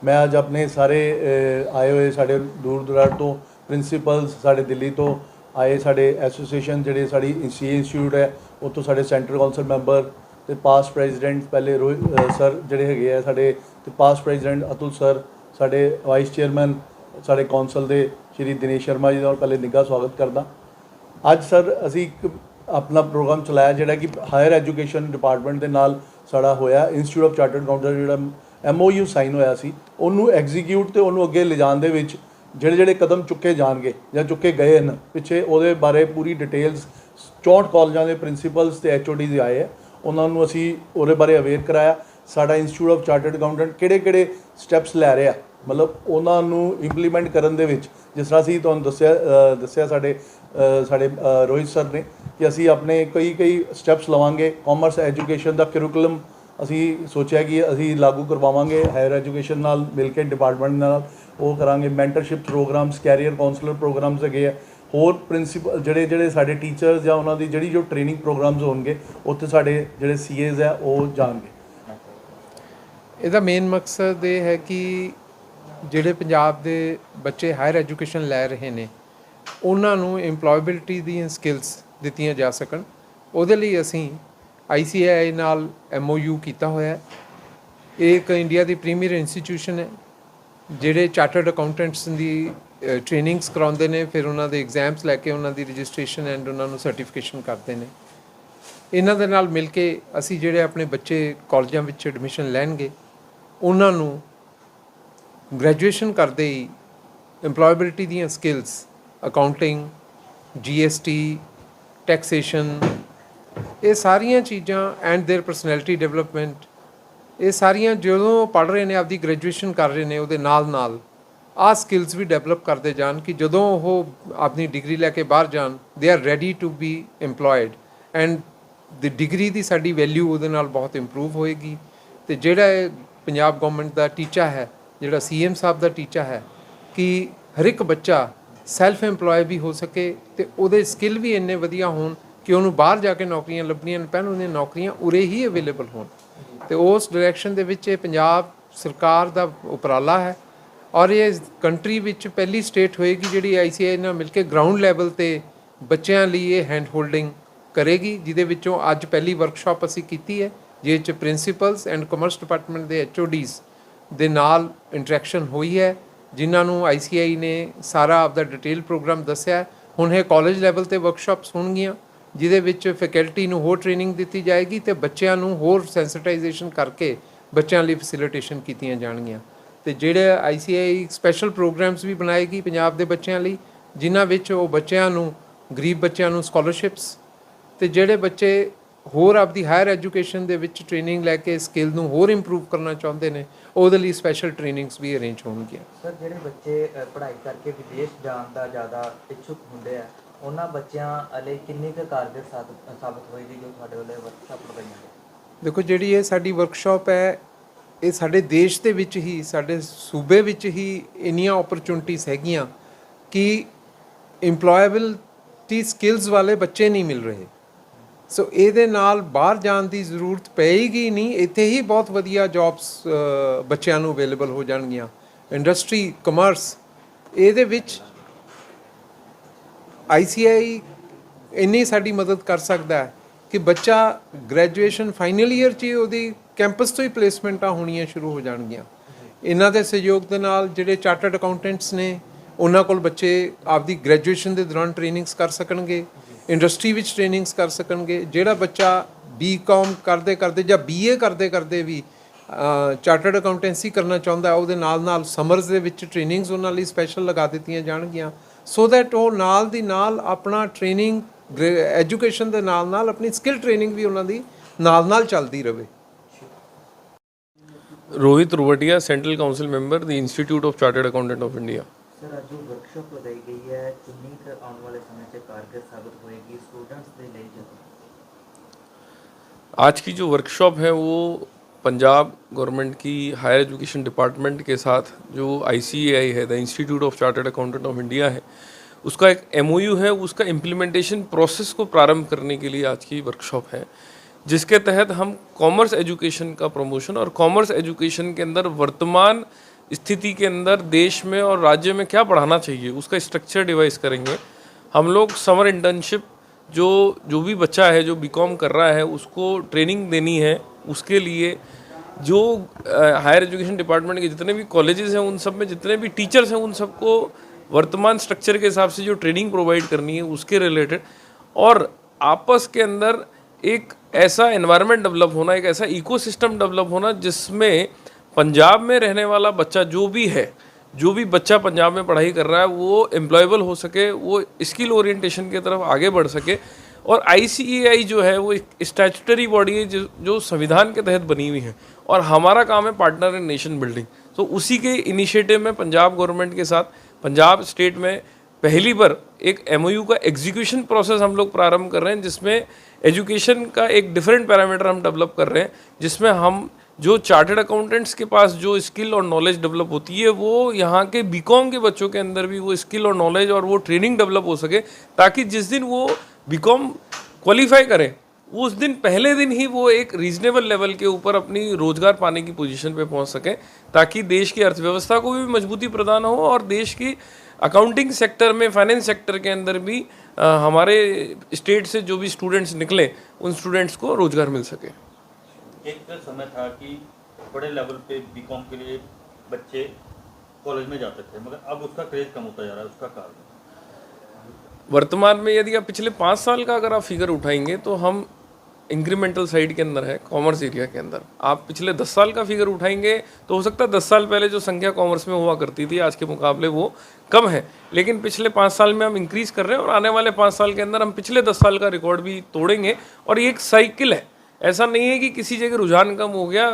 मैं अज अपने सारे आए हुए साढ़े दूर दराड़ तो प्रिंसीपल्स साढ़े दिल्ली तो आए साढ़े एसोसीएशन जिहड़े साड़ी सी इंस्टीट्यूट है उत्तों साढ़े सेंट्रल काउंसिल मैंबर तो पास्ट प्रेजिडेंट पहले रोहित सर जिहड़े हैगे आ साढ़े ते पास्ट प्रेजिडेंट अतुल सर साढ़े वाइस चेयरमैन साढ़े कौंसल के श्री दिनेश शर्मा जी का पहले निघा स्वागत करदा। अज सर असी एक अपना प्रोग्राम चलाया जिहड़ा कि हायर एजुकेशन डिपार्टमेंट के नाल साड़ा होया इंस्टीट्यूट ऑफ चार्टर्ड अकाउंटेंट जिहड़ा MOU साइन होया सी उन्होंने एग्जीक्यूट तो उन्होंने अगे ले जाने दे विच ਜਿਹੜੇ ਜਿਹੜੇ ਕਦਮ ਚੁੱਕੇ ਜਾਣਗੇ ਜਾਂ ਚੁੱਕੇ ਗਏ ਹਨ ਪਿੱਛੇ ਉਹਦੇ ਬਾਰੇ ਪੂਰੀ ਡਿਟੇਲਸ 64 ਕਾਲਜਾਂ ਦੇ ਪ੍ਰਿੰਸੀਪਲਸ ਤੇ HODs ਆਏ ਆ ਉਹਨਾਂ ਨੂੰ ਅਸੀਂ ਉਹਦੇ ਬਾਰੇ ਅਵੇਅਰ ਕਰਾਇਆ। ਸਾਡਾ ਇੰਸਟੀਚਿਊਟ ਆਫ ਚਾਰਟਰਡ ਅਕਾਊਂਟੈਂਟ ਕਿਹੜੇ ਕਿਹੜੇ ਸਟੈਪਸ ਲੈ ਰਿਹਾ ਮਤਲਬ ਉਹਨਾਂ ਨੂੰ ਇੰਪਲੀਮੈਂਟ ਕਰਨ ਦੇ ਵਿੱਚ ਜਿਸ ਤਰ੍ਹਾਂ ਅਸੀਂ ਤੁਹਾਨੂੰ ਦੱਸਿਆ ਸਾਡੇ ਰੋਹਿਤ ਸਰ ਨੇ ਕਿ ਅਸੀਂ ਆਪਣੇ ਕਈ ਸਟੈਪਸ ਲਵਾਂਗੇ। ਕਾਮਰਸ ਐਜੂਕੇਸ਼ਨ ਦਾ ਕਰਿਕੂਲਮ ਅਸੀਂ ਸੋਚਿਆ ਕਿ ਅਸੀਂ ਲਾਗੂ ਕਰਵਾਵਾਂਗੇ ਹਾਇਰ ਐਜੂਕੇਸ਼ਨ ਨਾਲ ਮਿਲ ਕੇ ਡਿਪਾਰਟਮੈਂਟ ਨਾਲ ਉਹ ਕਰਾਂਗੇ। Mentorship programmes career counsellor programmes ਹੈਗੇ ਆ ਹੋਰ ਪ੍ਰਿੰਸੀਪਲ ਜਿਹੜੇ ਸਾਡੇ ਟੀਚਰਸ ਜਾਂ ਉਹਨਾਂ ਦੀ ਜਿਹੜੀ ਜੋ ਟ੍ਰੇਨਿੰਗ ਪ੍ਰੋਗਰਾਮਸ ਹੋਣਗੇ ਉੱਥੇ ਸਾਡੇ ਜਿਹੜੇ CAs ਹੈ ਉਹ ਜਾਣਗੇ। ਇਹਦਾ ਮੇਨ ਮਕਸਦ ਇਹ ਹੈ ਕਿ ਜਿਹੜੇ ਪੰਜਾਬ ਦੇ ਬੱਚੇ ਹਾਇਰ ਐਜੂਕੇਸ਼ਨ ਲੈ ਰਹੇ ਨੇ ਉਹਨਾਂ ਨੂੰ ਇੰਪਲੋਏਬਿਲਿਟੀ ਦੀਆਂ ਸਕਿੱਲਸ ਦਿੱਤੀਆਂ ਜਾ ਸਕਣ। ਉਹਦੇ ਲਈ ਅਸੀਂ ICAI ਨਾਲ MOU ਕੀਤਾ ਹੋਇਆ। ਇਹ ਇੱਕ ਇੰਡੀਆ ਦੀ ਪ੍ਰੀਮੀਅਰ ਇੰਸਟੀਟਿਊਸ਼ਨ ਹੈ ਜਿਹੜੇ ਚਾਰਟਰਡ ਅਕਾਊਂਟੈਂਟਸ ਦੀ ਟ੍ਰੇਨਿੰਗਸ ਕਰਾਉਂਦੇ ਨੇ ਫਿਰ ਉਹਨਾਂ ਦੇ ਐਗਜ਼ਾਮਸ ਲੈ ਕੇ ਉਹਨਾਂ ਦੀ ਰਜਿਸਟ੍ਰੇਸ਼ਨ ਐਂਡ ਉਹਨਾਂ ਨੂੰ ਸਰਟੀਫਿਕੇਸ਼ਨ ਕਰਦੇ ਨੇ। ਇਹਨਾਂ ਦੇ ਨਾਲ ਮਿਲ ਕੇ ਅਸੀਂ ਜਿਹੜੇ ਆਪਣੇ ਬੱਚੇ ਕਾਲਜਾਂ ਵਿੱਚ ਐਡਮਿਸ਼ਨ ਲੈਣਗੇ ਉਹਨਾਂ ਨੂੰ ਗ੍ਰੈਜੂਏਸ਼ਨ ਕਰਦੇ ਹੀ ਇੰਪਲੋਏਬਿਲਿਟੀ ਦੀਆਂ ਸਕਿੱਲਸ ਅਕਾਊਂਟਿੰਗ GST ਟੈਕਸੇਸ਼ਨ ਇਹ ਸਾਰੀਆਂ ਚੀਜ਼ਾਂ ਐਂਡ देयर ਪਰਸਨੈਲਿਟੀ ਡਿਵੈਲਪਮੈਂਟ ਇਹ ਸਾਰੀਆਂ ਜਦੋਂ ਪੜ੍ਹ ਰਹੇ ਨੇ ਆਪਦੀ ਗ੍ਰੈਜੂਏਸ਼ਨ ਕਰ ਰਹੇ ਨੇ ਉਹਦੇ ਨਾਲ ਆਹ ਸਕਿੱਲਸ ਵੀ ਡਿਵੈਲਪ ਕਰਦੇ ਜਾਣ ਕਿ ਜਦੋਂ ਉਹ ਆਪਣੀ ਡਿਗਰੀ ਲੈ ਕੇ ਬਾਹਰ ਜਾਣ ਦੇ are ready to be employed and ਦੀ ਡਿਗਰੀ ਦੀ ਸਾਡੀ ਵੈਲਿਊ ਉਹਦੇ ਨਾਲ ਬਹੁਤ ਇੰਪਰੂਵ ਹੋਏਗੀ। ਅਤੇ ਜਿਹੜਾ ਇਹ ਪੰਜਾਬ ਗੌਰਮੈਂਟ ਦਾ ਟੀਚਾ ਹੈ ਜਿਹੜਾ CM ਸਾਹਿਬ ਦਾ ਟੀਚਾ ਹੈ ਕਿ ਹਰ ਇੱਕ ਬੱਚਾ ਸੈਲਫ ਇੰਪਲੋਏ ਵੀ ਹੋ ਸਕੇ ਅਤੇ ਉਹਦੇ ਸਕਿੱਲ ਵੀ ਇੰਨੇ ਵਧੀਆ ਹੋਣ ਕਿ ਉਹਨੂੰ ਬਾਹਰ ਜਾ ਕੇ ਨੌਕਰੀਆਂ ਲੱਭਣੀਆਂ ਪੈਣ ਉਹਦੀਆਂ ਨੌਕਰੀਆਂ ਉਰੇ ਹੀ ਅਵੇਲੇਬਲ ਹੋਣ। ਅਤੇ ਉਸ ਡਾਇਰੈਕਸ਼ਨ ਦੇ ਵਿੱਚ ਇਹ ਪੰਜਾਬ ਸਰਕਾਰ ਦਾ ਉਪਰਾਲਾ ਹੈ ਔਰ ਇਹ ਕੰਟਰੀ ਵਿੱਚ ਪਹਿਲੀ ਸਟੇਟ ਹੋਏਗੀ ਜਿਹੜੀ ICAI ਨਾਲ ਮਿਲ ਕੇ ਗਰਾਊਂਡ ਲੈਵਲ 'ਤੇ ਬੱਚਿਆਂ ਲਈ ਇਹ ਹੈਂਡ ਹੋਲਡਿੰਗ ਕਰੇਗੀ ਜਿਹਦੇ ਵਿੱਚੋਂ ਅੱਜ ਪਹਿਲੀ ਵਰਕਸ਼ਾਪ ਅਸੀਂ ਕੀਤੀ ਹੈ ਜਿਹਦੇ 'ਚ ਪ੍ਰਿੰਸੀਪਲਸ ਐਂਡ ਕਾਮਰਸ ਡਿਪਾਰਟਮੈਂਟ ਦੇ HODs ਦੇ ਨਾਲ ਇੰਟਰੈਕਸ਼ਨ ਹੋਈ ਹੈ ਜਿਨ੍ਹਾਂ ਨੂੰ ICAI ਨੇ ਸਾਰਾ ਆਪਦਾ ਡਿਟੇਲ ਪ੍ਰੋਗਰਾਮ ਦੱਸਿਆ। ਹੁਣ ਇਹ ਕਾਲਜ ਲੈਵਲ 'ਤੇ ਵਰਕਸ਼ਾਪਸ ਹੋਣਗੀਆਂ ਜਿਹਦੇ ਵਿੱਚ ਫੈਕਲਟੀ ਨੂੰ ਹੋਰ ਟ੍ਰੇਨਿੰਗ ਦਿੱਤੀ ਜਾਏਗੀ ਅਤੇ ਬੱਚਿਆਂ ਨੂੰ ਹੋਰ ਸੈਂਸਿਟਾਈਜੇਸ਼ਨ ਕਰਕੇ ਬੱਚਿਆਂ ਲਈ ਫੈਸਿਲੀਟੇਸ਼ਨ ਕੀਤੀਆਂ ਜਾਣਗੀਆਂ। ਅਤੇ ਜਿਹੜੇ ICAI ਸਪੈਸ਼ਲ ਪ੍ਰੋਗਰਾਮਸ ਵੀ ਬਣਾਏਗੀ ਪੰਜਾਬ ਦੇ ਬੱਚਿਆਂ ਲਈ ਜਿਨ੍ਹਾਂ ਵਿੱਚ ਉਹ ਬੱਚਿਆਂ ਨੂੰ ਗਰੀਬ ਬੱਚਿਆਂ ਨੂੰ ਸਕਾਲਰਸ਼ਿਪਸ ਅਤੇ ਜਿਹੜੇ ਬੱਚੇ ਹੋਰ ਆਪਦੀ ਹਾਇਰ ਐਜੂਕੇਸ਼ਨ ਦੇ ਵਿੱਚ ਟ੍ਰੇਨਿੰਗ ਲੈ ਕੇ ਸਕਿੱਲ ਨੂੰ ਹੋਰ ਇੰਪਰੂਵ ਕਰਨਾ ਚਾਹੁੰਦੇ ਨੇ ਉਹਦੇ ਲਈ ਸਪੈਸ਼ਲ ਟ੍ਰੇਨਿੰਗਸ ਵੀ ਅਰੇਂਜ ਹੋਣਗੀਆਂ। ਸਰ ਜਿਹੜੇ ਬੱਚੇ ਪੜ੍ਹਾਈ ਕਰਕੇ ਵਿਦੇਸ਼ ਜਾਣ ਦਾ ਜ਼ਿਆਦਾ ਇੱਛੁਕ ਹੁੰਦੇ ਆ ਉਹਨਾਂ ਬੱਚਿਆਂ ਲਈ ਕਿੰਨੀ ਕੁ ਕਾਰਗਰ ਸਾਬਤ ਹੋਏਗੀ ਜੋ ਤੁਹਾਡੇ ਵੱਲੋਂ ਵਰਕਸ਼ਾਪ ਲਗਾਈਆਂ ਗਈਆਂ? ਦੇਖੋ ਜਿਹੜੀ ਇਹ ਸਾਡੀ ਵਰਕਸ਼ਾਪ ਹੈ ਇਹ ਸਾਡੇ ਦੇਸ਼ ਦੇ ਵਿੱਚ ਹੀ ਸਾਡੇ ਸੂਬੇ ਵਿੱਚ ਹੀ ਇੰਨੀਆਂ ਓਪਰਚੁਨਿਟੀਜ਼ ਹੈਗੀਆਂ ਕਿ ਇੰਪਲੋਏਬਿਲਟੀ ਸਕਿੱਲਸ ਵਾਲੇ ਬੱਚੇ ਨਹੀਂ ਮਿਲ ਰਹੇ। ਸੋ ਇਹਦੇ ਨਾਲ ਬਾਹਰ ਜਾਣ ਦੀ ਜ਼ਰੂਰਤ ਪਏਗੀ ਨਹੀਂ ਇੱਥੇ ਹੀ ਬਹੁਤ ਵਧੀਆ ਜੌਬਸ ਬੱਚਿਆਂ ਨੂੰ ਅਵੇਲੇਬਲ ਹੋ ਜਾਣਗੀਆਂ। ਇੰਡਸਟਰੀ ਕਮਰਸ ਇਹਦੇ ਵਿੱਚ ICAI ਇੰਨੀ ਸਾਡੀ ਮਦਦ ਕਰ ਸਕਦਾ ਹੈ ਕਿ ਬੱਚਾ ਗ੍ਰੈਜੂਏਸ਼ਨ ਫਾਈਨਲ ਈਅਰ 'ਚ ਹੀ ਉਹਦੀ ਕੈਂਪਸ ਤੋਂ ਹੀ ਪਲੇਸਮੈਂਟਾਂ ਹੋਣੀਆਂ ਸ਼ੁਰੂ ਹੋ ਜਾਣਗੀਆਂ। ਇਹਨਾਂ ਦੇ ਸਹਿਯੋਗ ਦੇ ਨਾਲ ਜਿਹੜੇ ਚਾਰਟਰਡ ਅਕਾਊਂਟੈਂਟਸ ਨੇ ਉਹਨਾਂ ਕੋਲ ਬੱਚੇ ਆਪਦੀ ਗ੍ਰੈਜੂਏਸ਼ਨ ਦੇ ਦੌਰਾਨ ਟ੍ਰੇਨਿੰਗਸ ਕਰ ਸਕਣਗੇ ਇੰਡਸਟਰੀ ਵਿੱਚ ਟ੍ਰੇਨਿੰਗਸ ਕਰ ਸਕਣਗੇ। ਜਿਹੜਾ ਬੱਚਾ BCom ਕਰਦੇ ਜਾਂ BA ਕਰਦੇ ਵੀ ਚਾਰਟਰਡ ਅਕਾਊਂਟੈਂਸੀ ਕਰਨਾ ਚਾਹੁੰਦਾ ਉਹਦੇ ਨਾਲ ਸਮਰਸ ਦੇ ਵਿੱਚ ਟ੍ਰੇਨਿੰਗਸ ਉਹਨਾਂ ਲਈ ਸਪੈਸ਼ਲ ਲਗਾ ਦਿੱਤੀਆਂ ਜਾਣਗੀਆਂ ਸੋ ਦੈਟ ਉਹ ਨਾਲ ਦੀ ਨਾਲ ਆਪਣਾ ਟ੍ਰੇਨਿੰਗ ਐਜੂਕੇਸ਼ਨ ਦੇ ਨਾਲ ਆਪਣੀ ਸਕਿੱਲ ਟ੍ਰੇਨਿੰਗ ਵੀ ਉਹਨਾਂ ਦੀ ਨਾਲ ਚੱਲਦੀ ਰਹੇ। Rohit Ruwatia, central council member, the institute of chartered accountant of India. Sir आज जो वर्कशॉप लगाई गई है कितनी आने वाले समय से कारगर साबित होएगी स्टूडेंट्स के लिए? आज की जो वर्कशॉप है वो पंजाब गवर्नमेंट की हायर एजुकेशन डिपार्टमेंट के साथ जो ICAI है, the institute of chartered accountant of India है, उसका एक MOU है, उसका इम्प्लीमेंटेशन प्रोसेस को प्रारंभ करने के लिए आज की वर्कशॉप है जिसके तहत हम कॉमर्स एजुकेशन का प्रमोशन और कॉमर्स एजुकेशन के अंदर वर्तमान स्थिति के अंदर देश में और राज्य में क्या पढ़ाना चाहिए उसका स्ट्रक्चर डिवाइस करेंगे। हम लोग समर इंटर्नशिप जो भी बच्चा है जो बीकॉम कर रहा है उसको ट्रेनिंग देनी है। उसके लिए जो हायर एजुकेशन डिपार्टमेंट के जितने भी कॉलेजेस हैं उन सब में जितने भी टीचर्स हैं उन सबको वर्तमान स्ट्रक्चर के हिसाब से जो ट्रेनिंग प्रोवाइड करनी है उसके रिलेटेड, और आपस के अंदर एक ऐसा एनवायरनमेंट डेवलप होना, एक ऐसा इकोसिस्टम डेवलप होना जिसमें पंजाब में रहने वाला बच्चा जो भी बच्चा पंजाब में पढ़ाई कर रहा है वो एम्प्लॉयबल हो सके, वो स्किल ओरिएंटेशन की तरफ आगे बढ़ सके। और ICAI जो है वो एक स्टैट्यूटरी बॉडी है जो संविधान के तहत बनी हुई है, और हमारा काम है पार्टनर इन नेशन बिल्डिंग। तो उसी के इनिशिएटिव में पंजाब गवर्नमेंट के साथ पंजाब स्टेट में पहली बार एक MOU का एग्जीक्यूशन प्रोसेस हम लोग प्रारंभ कर रहे हैं, जिसमें एजुकेशन का एक डिफरेंट पैरामीटर हम डेवलप कर रहे हैं, जिसमें हम जो चार्टर्ड अकाउंटेंट्स के पास जो स्किल और नॉलेज डेवलप होती है वो यहाँ के बीकॉम के बच्चों के अंदर भी वो स्किल और नॉलेज और वो ट्रेनिंग डेवलप हो सके, ताकि जिस दिन वो बीकॉम क्वालिफाई करें उस दिन पहले दिन ही वो एक रीजनेबल लेवल के ऊपर अपनी रोजगार पाने की पोजीशन पे पहुंच सके, ताकि देश की अर्थव्यवस्था को भी मजबूती प्रदान हो और देश की अकाउंटिंग सेक्टर में, फाइनेंस सेक्टर के अंदर भी हमारे स्टेट से जो भी स्टूडेंट्स निकले उन स्टूडेंट्स को रोजगार मिल सके। एक समय था कि बड़े लेवल पे बीकॉम के लिए बच्चे कॉलेज में जाते थे, मगर अब उसका क्रेज कम होता जा रहा है। उसका कारण वर्तमान में यदि आप पिछले 5 साल का अगर आप फिगर उठाएंगे तो हम इंक्रीमेंटल साइड के अंदर है, कॉमर्स एरिया के अंदर। आप पिछले 10 साल का फिगर उठाएंगे तो हो सकता है 10 साल पहले जो संख्या कॉमर्स में हुआ करती थी आज के मुकाबले वो कम है, लेकिन पिछले 5 साल में हम इंक्रीज कर रहे हैं और आने वाले 5 साल के अंदर हम पिछले 10 साल का रिकॉर्ड भी तोड़ेंगे। और ये एक साइकिल है, ऐसा नहीं है कि किसी जगह रुझान कम हो गया।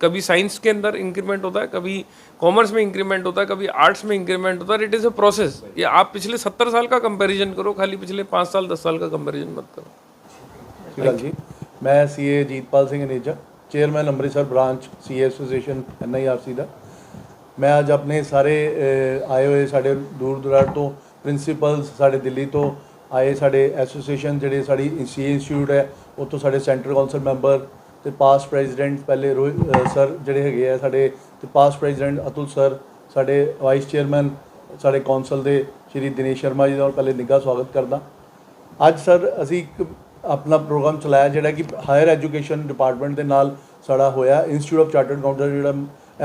कभी साइंस के अंदर इंक्रीमेंट होता है, कभी कॉमर्स में इंक्रीमेंट होता है, कभी आर्ट्स में इंक्रीमेंट होता है। It is a process. ये आप पिछले 70 साल का कंपैरिजन करो, खाली पिछले 5 साल 10 साल का कंपैरिजन मत करो। ਸਤਿ ਜੀ, ਮੈਂ CA Jeetpal Singh Aneja, chairman Amritsar branch CA association NIRC ਦਾ। ਮੈਂ ਅੱਜ ਆਪਣੇ ਸਾਰੇ ਆਏ ਹੋਏ ਸਾਡੇ ਦੂਰ ਦੁਰਾੜ ਤੋਂ ਪ੍ਰਿੰਸੀਪਲਸ, ਸਾਡੇ ਦਿੱਲੀ ਤੋਂ ਆਏ ਸਾਡੇ ਐਸੋਸੀਏਸ਼ਨ ਜਿਹੜੇ ਸਾਡੀ CA ਇੰਸਟੀਚਿਊਟ ਹੈ ਉੱਥੋਂ ਸਾਡੇ ਸੈਂਟਰਲ ਕੌਂਸਲ ਮੈਂਬਰ ਤੇ ਪਾਸਟ ਪ੍ਰੈਜ਼ੀਡੈਂਟ ਪਹਿਲੇ ਰੋਹਿਤ ਸਰ ਜਿਹੜੇ ਹੈਗੇ ਆ ਸਾਡੇ, ਤੇ ਪਾਸਟ ਪ੍ਰੈਜ਼ੀਡੈਂਟ ਅਤੁਲ ਸਰ, ਸਾਡੇ ਵਾਈਸ ਚੇਅਰਮੈਨ ਸਾਡੇ ਕੌਂਸਲ ਦੇ ਸ਼੍ਰੀ ਦਿਨੇਸ਼ ਸ਼ਰਮਾ ਜੀ ਦਾ ਪਹਿਲੇ ਨਿੱਘਾ ਸਵਾਗਤ ਕਰਦਾ। ਅੱਜ ਸਰ ਅਸੀਂ ਇੱਕ ਆਪਣਾ ਪ੍ਰੋਗਰਾਮ ਚਲਾਇਆ ਜਿਹੜਾ ਕਿ ਹਾਇਰ ਐਜੂਕੇਸ਼ਨ ਡਿਪਾਰਟਮੈਂਟ ਦੇ ਨਾਲ ਸਾਡਾ ਹੋਇਆ। ਇੰਸਟੀਚਿਊਟ ਆਫ ਚਾਰਟਰਡ ਅਕਾਊਂਟੈਂਟ ਜਿਹੜਾ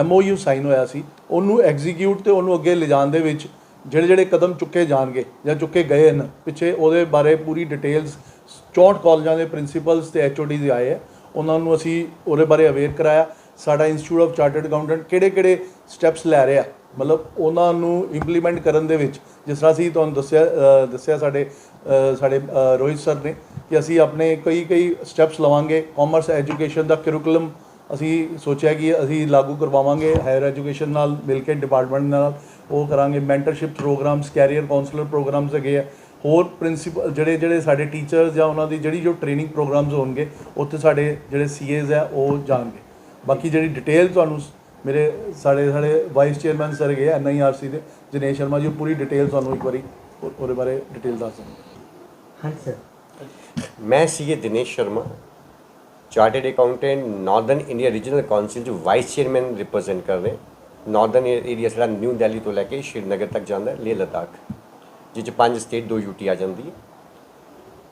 MOU ਸਾਈਨ ਹੋਇਆ ਸੀ ਉਹਨੂੰ ਐਗਜ਼ੀਕਿਊਟ ਤੇ ਉਹਨੂੰ ਅੱਗੇ ਲਿਜਾਣ ਦੇ ਵਿੱਚ ਜਿਹੜੇ ਕਦਮ ਚੁੱਕੇ ਜਾਣਗੇ ਜਾਂ ਚੁੱਕੇ ਗਏ ਹਨ ਪਿੱਛੇ, ਉਹਦੇ ਬਾਰੇ ਪੂਰੀ ਡਿਟੇਲਸ 64 ਕਾਲਜਾਂ ਦੇ ਪ੍ਰਿੰਸੀਪਲਸ ਤੇ HODs ਆਏ ਹੈ, ਉਹਨਾਂ ਨੂੰ ਅਸੀਂ ਉਹਦੇ ਬਾਰੇ ਅਵੇਅਰ ਕਰਾਇਆ। ਸਾਡਾ ਇੰਸਟੀਚਿਊਟ ਆਫ ਚਾਰਟਰਡ ਅਕਾਊਂਟੈਂਟ ਕਿਹੜੇ ਸਟੈਪਸ ਲੈ ਰਿਹਾ, ਮਤਲਬ ਉਹਨਾਂ ਨੂੰ ਇੰਪਲੀਮੈਂਟ ਕਰਨ ਦੇ ਵਿੱਚ, ਜਿਸ ਤਰ੍ਹਾਂ ਅਸੀਂ ਤੁਹਾਨੂੰ ਦੱਸਿਆ ਸਾਡੇ ਰੋਹਿਤ ਸਰ ਨੇ ਕਿ ਅਸੀਂ ਆਪਣੇ ਕਈ ਸਟੈਪਸ ਲਵਾਂਗੇ। ਕਾਮਰਸ ਐਜੂਕੇਸ਼ਨ ਦਾ ਕਰਿਕੂਲਮ ਅਸੀਂ ਸੋਚਿਆ ਕਿ ਅਸੀਂ ਲਾਗੂ ਕਰਵਾਵਾਂਗੇ ਹਾਇਰ ਐਜੂਕੇਸ਼ਨ ਨਾਲ ਮਿਲ ਕੇ, ਡਿਪਾਰਟਮੈਂਟ ਨਾਲ ਉਹ ਕਰਾਂਗੇ। Mentorship programmes, career counsellor programmes ਹੈਗੇ ਆ, ਹੋਰ ਪ੍ਰਿੰਸੀਪਲ ਜਿਹੜੇ ਸਾਡੇ ਟੀਚਰਸ ਜਾਂ ਉਹਨਾਂ ਦੀ ਜਿਹੜੀ ਜੋ ਟ੍ਰੇਨਿੰਗ ਪ੍ਰੋਗਰਾਮਸ ਹੋਣਗੇ ਉੱਥੇ ਸਾਡੇ ਜਿਹੜੇ CAs ਹੈ ਉਹ ਜਾਣਗੇ। ਬਾਕੀ ਜਿਹੜੀ ਡਿਟੇਲ ਤੁਹਾਨੂੰ ਮੇਰੇ ਸਾਡੇ ਵਾਈਸ ਚੇਅਰਮੈਨ ਸਰ ਹੈਗੇ NIRC ਦੇ ਦਿਨੇਸ਼ ਸ਼ਰਮਾ ਜੀ, ਉਹ ਪੂਰੀ ਡਿਟੇਲ ਤੁਹਾਨੂੰ ਇੱਕ ਵਾਰੀ ਉਹਦੇ ਬਾਰੇ ਡਿਟੇਲ ਦੱਸ ਦਿੰਦੇ। ਹਾਂਜੀ ਸਰ। मैं CA Dinesh Sharma, chartered accountant northern India regional council जो वाइस चेयरमैन रिप्रजेंट कर रहे हैं। नॉर्दर्न एरिया साढ़ा न्यू दिल्ली तो लैके श्रीनगर तक जाता है, लेह लद्दाख, जिस 5 स्टेट 2 UT आ जाती है।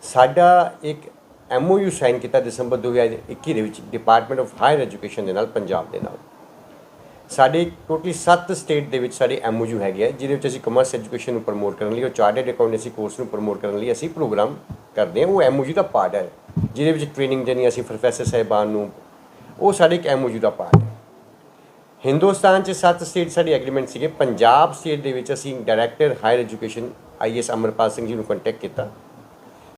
साडा एक MOU साइन किया दिसंबर 2021 ਦੇ ਵਿੱਚ डिपार्टमेंट ऑफ हायर एजुकेशन ਦੇ ਨਾਲ पंजाब ਦੇ ਨਾਲ। ਸਾਡੇ ਟੋਟਲੀ 7 ਸਟੇਟ ਦੇ ਵਿੱਚ ਸਾਡੇ MOU ਹੈਗੇ ਆ, ਜਿਹਦੇ ਵਿੱਚ ਅਸੀਂ ਕਮਰਸ ਐਜੂਕੇਸ਼ਨ ਨੂੰ ਪ੍ਰਮੋਟ ਕਰਨ ਲਈ ਔਰ ਚਾਰਟਰਡ ਅਕਾਊਂਟੈਂਸੀ ਕੋਰਸ ਨੂੰ ਪ੍ਰਮੋਟ ਕਰਨ ਲਈ ਅਸੀਂ ਪ੍ਰੋਗਰਾਮ ਕਰਦੇ ਹਾਂ। ਉਹ MOU ਦਾ ਪਾਰਟ ਹੈ, ਜਿਹਦੇ ਵਿੱਚ ਟ੍ਰੇਨਿੰਗ ਦੇਣੀ ਅਸੀਂ ਪ੍ਰੋਫੈਸਰ ਸਾਹਿਬਾਨ ਨੂੰ, ਉਹ ਸਾਡੇ ਇੱਕ MOU ਦਾ ਪਾਰਟ ਹੈ। ਹਿੰਦੁਸਤਾਨ 'ਚ 7 ਸਟੇਟ ਸਾਡੇ ਐਗਰੀਮੈਂਟ ਸੀਗੇ। ਪੰਜਾਬ ਸਟੇਟ ਦੇ ਵਿੱਚ ਅਸੀਂ director higher education IAS Amarpal Singh ji ਨੂੰ ਕੰਟੈਕਟ ਕੀਤਾ।